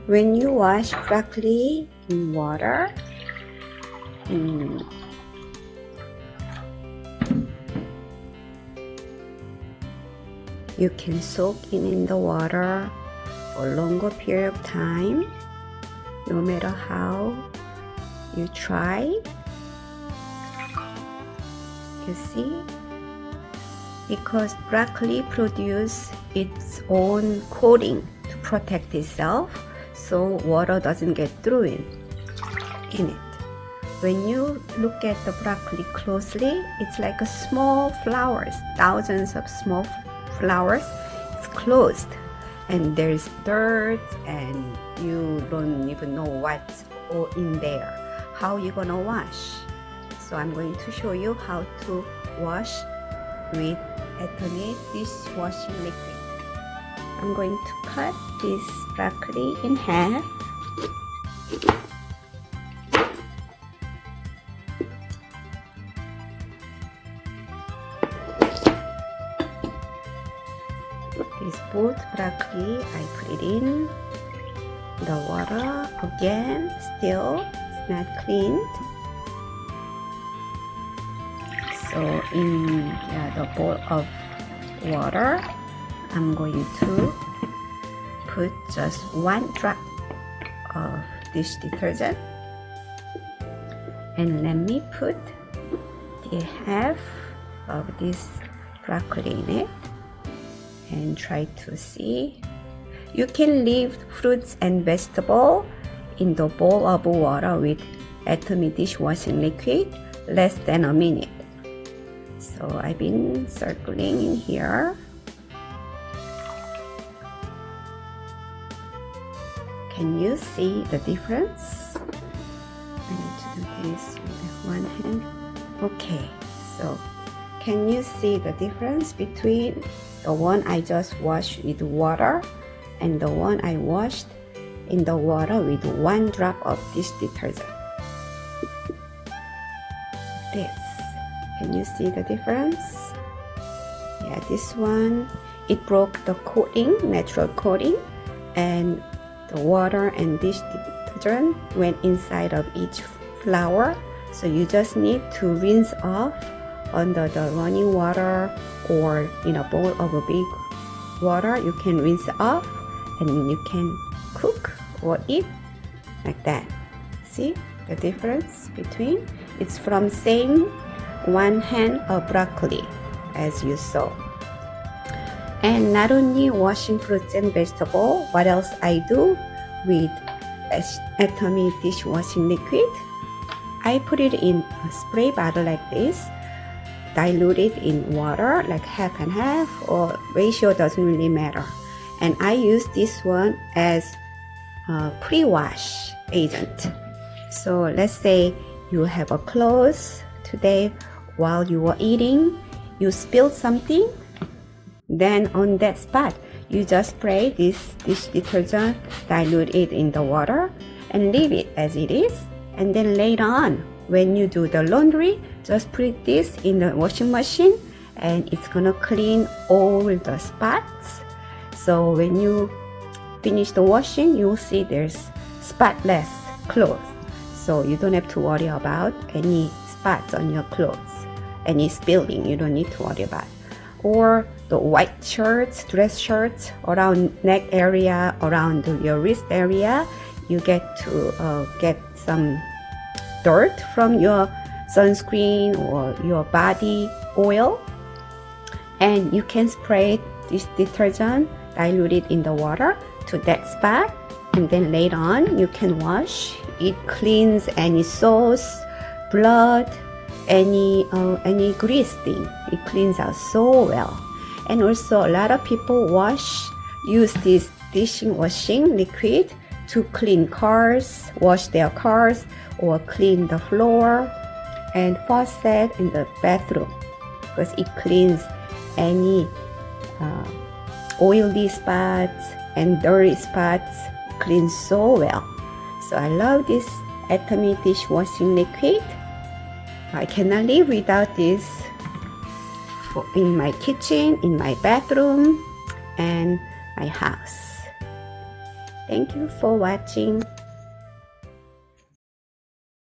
When you wash broccoli in water, you can soak it in the water for a longer period of time, no matter how you try. You see? Because broccoli produces its own coating to protect itself, so water doesn't get through in it. When you look at the broccoli closely, it's like a small flowers, thousands of small flowers. It's closed and there's dirt and you don't even know what's all in there. How you gonna wash? So I'm going to show you how to wash with Atomy Dishwashing Liquid. I'm going to cut this broccoli in half. This both broccoli, I put it in the water again. Still, it's not cleaned. So in the bowl of water, I'm going to put just 1 drop of dish detergent, and let me put the half of this broccoli in it and try to see. You can leave fruits and vegetables in the bowl of water with Atomy Dishwashing Liquid less than a minute. So I've been circling in here. Can you see the difference? I need to do this with one hand. Okay, so can you see the difference between the one I just washed with water and the one I washed in the water with 1 drop of dish detergent? This. Can you see the difference? Yeah, this one, it broke the coating, natural coating, and the water and dish detergent went inside of each flour. So you just need to rinse off under the running water or in a bowl of a big water. You can rinse off and you can cook or eat like that. See the difference between? It's from same 1 hand of broccoli as you saw. And not only washing fruits and vegetables, what else I do with Atomy Dishwashing Liquid? I put it in a spray bottle like this, dilute it in water like half and half, or ratio doesn't really matter. And I use this one as a pre-wash agent. So let's say you have a clothes today. While you were eating, you spilled something, then on that spot, you just spray this dish detergent, dilute it in the water, and leave it as it is. And then later on, when you do the laundry, just put this in the washing machine, and it's gonna clean all the spots. So when you finish the washing, you'll see there's spotless clothes. So you don't have to worry about any spots on your clothes. Any spilling, you don't need to worry about. Or the white shirts, dress shirts around neck area, around your wrist area, you get to get some dirt from your sunscreen or your body oil, and you can spray this detergent, dilute it in the water to that spot, and then later on you can wash. It cleans any sauce, blood, any grease thing. It cleans out so well. And also a lot of people use this dishwashing liquid to clean cars, wash their cars, or clean the floor and faucet in the bathroom, because it cleans any oily spots and dirty spots. It cleans so well. So I love this Atomy Dishwashing Liquid. I cannot live without this in my kitchen, in my bathroom, and my house. Thank you for watching.